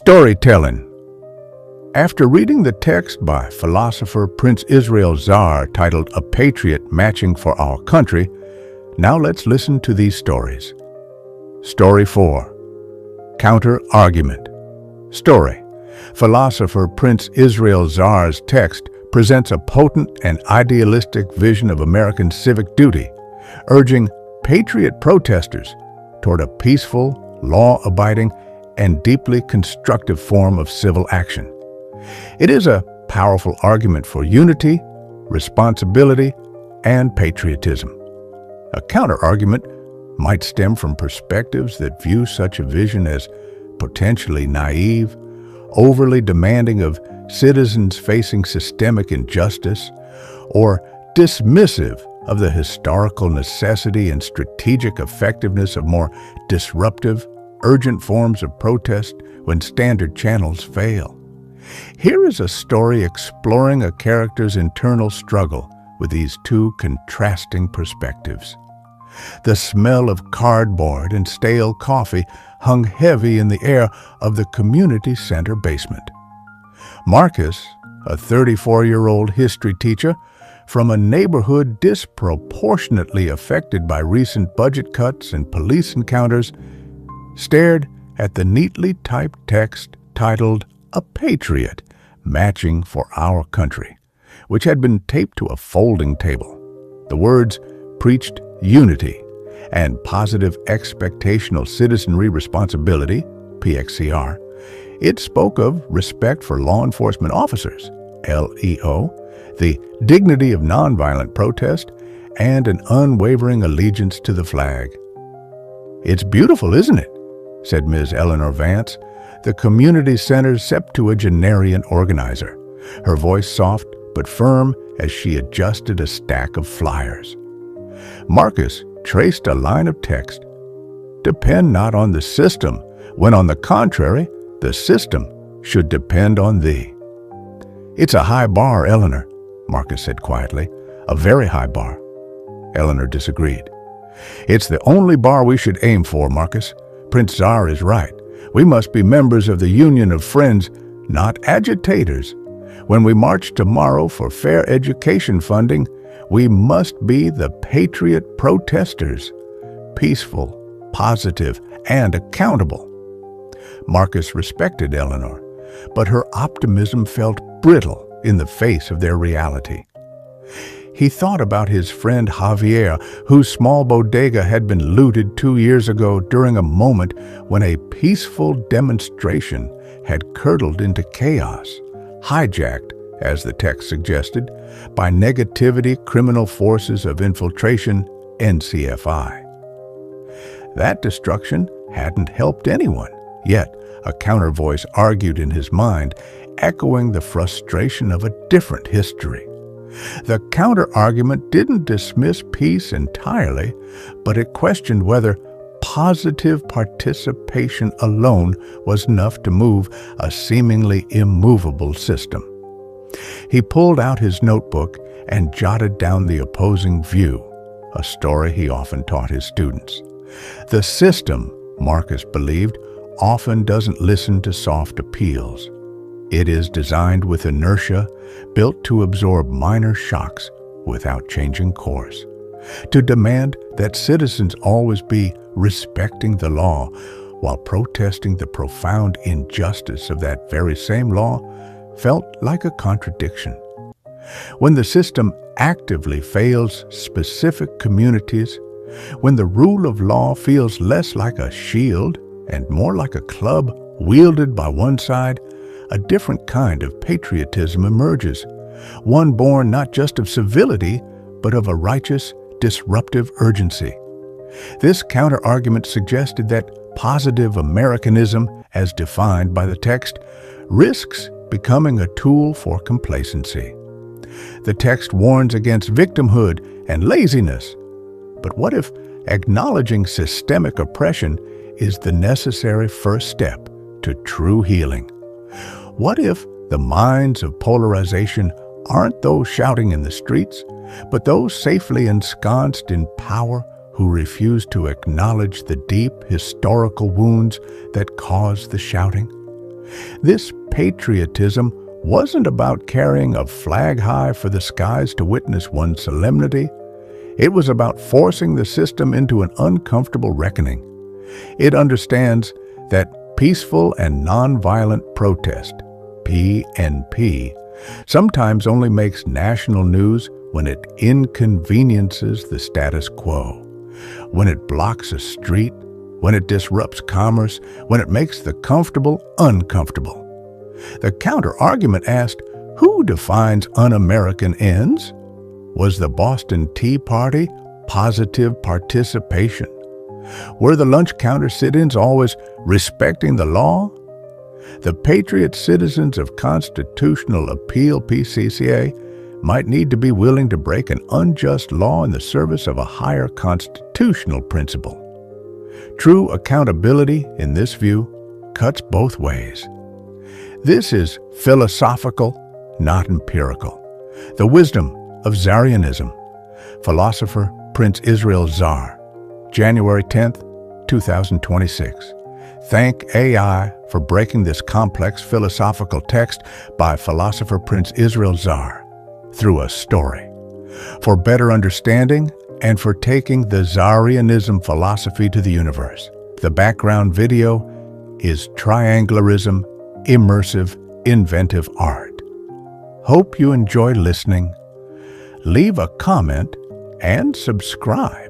Storytelling. After reading the text by philosopher Prince Israel Zaar titled "A Patriot Matching for Our Country," now let's listen to these stories. Story 4. Counter-Argument. Story. Philosopher Prince Israel Zaar's text presents a potent and idealistic vision of American civic duty, urging patriot protesters toward a peaceful, law-abiding, and deeply constructive form of civil action. It is a powerful argument for unity, responsibility, and patriotism. A counter-argument might stem from perspectives that view such a vision as potentially naive, overly demanding of citizens facing systemic injustice, or dismissive of the historical necessity and strategic effectiveness of more disruptive, urgent forms of protest when standard channels fail. Here is a story exploring a character's internal struggle with these two contrasting perspectives. The smell of cardboard and stale coffee hung heavy in the air of the community center basement. Marcus, a 34-year-old history teacher from a neighborhood disproportionately affected by recent budget cuts and police encounters, stared at the neatly typed text titled "A Patriot Matching for Our Country," which had been taped to a folding table. The words preached unity and positive expectational citizenry responsibility, PXCR. It spoke of respect for law enforcement officers, LEO, the dignity of nonviolent protest, and an unwavering allegiance to the flag. "It's beautiful, isn't it?" said Ms. Eleanor Vance, the community center's septuagenarian organizer, her voice soft but firm as she adjusted a stack of flyers. Marcus traced a line of text: "Depend not on the system, when on the contrary, the system should depend on thee." "It's a high bar, Eleanor," Marcus said quietly. "A very high bar." Eleanor disagreed. "It's the only bar we should aim for, Marcus. Prince Zaar is right. We must be members of the Union of Friends, not agitators. When we march tomorrow for fair education funding, we must be the patriot protesters, peaceful, positive, and accountable." Marcus respected Eleanor, but her optimism felt brittle in the face of their reality. He thought about his friend Javier, whose small bodega had been looted 2 years ago during a moment when a peaceful demonstration had curdled into chaos, hijacked, as the text suggested, by negativity criminal forces of infiltration, NCFI. That destruction hadn't helped anyone, yet a counter voice argued in his mind, echoing the frustration of a different history. The counter-argument didn't dismiss peace entirely, but it questioned whether positive participation alone was enough to move a seemingly immovable system. He pulled out his notebook and jotted down the opposing view, a story he often taught his students. The system, Marcus believed, often doesn't listen to soft appeals. It is designed with inertia, built to absorb minor shocks without changing course, to demand that citizens always be respecting the law while protesting the profound injustice of that very same law felt like a contradiction. When the system actively fails specific communities, when the rule of law feels less like a shield and more like a club wielded by one side, a different kind of patriotism emerges, one born not just of civility, but of a righteous, disruptive urgency. This counter-argument suggested that positive Americanism, as defined by the text, risks becoming a tool for complacency. The text warns against victimhood and laziness. But what if acknowledging systemic oppression is the necessary first step to true healing? What if the minds of polarization aren't those shouting in the streets, but those safely ensconced in power who refuse to acknowledge the deep historical wounds that cause the shouting? This patriotism wasn't about carrying a flag high for the skies to witness one solemnity. It was about forcing the system into an uncomfortable reckoning. It understands that peaceful and nonviolent protest, PNP, sometimes only makes national news when it inconveniences the status quo, when it blocks a street, when it disrupts commerce, when it makes the comfortable uncomfortable. The counter-argument asked, who defines un-American ends? Was the Boston Tea Party positive participation? Were the lunch counter sit-ins always respecting the law? The patriot citizens of Constitutional Appeal, PCCA, might need to be willing to break an unjust law in the service of a higher constitutional principle. True accountability, in this view, cuts both ways. This is philosophical, not empirical. The wisdom of Zaarrianism. Philosopher Prince Israel Zaar, January 10th, 2026. Thank AI for breaking this complex philosophical text by philosopher Prince Israel Zaar through a story. For better understanding and for taking the Zaarrianism philosophy to the universe. The background video is Trianglerism, Immersive, Inventive Art. Hope you enjoy listening. Leave a comment and subscribe.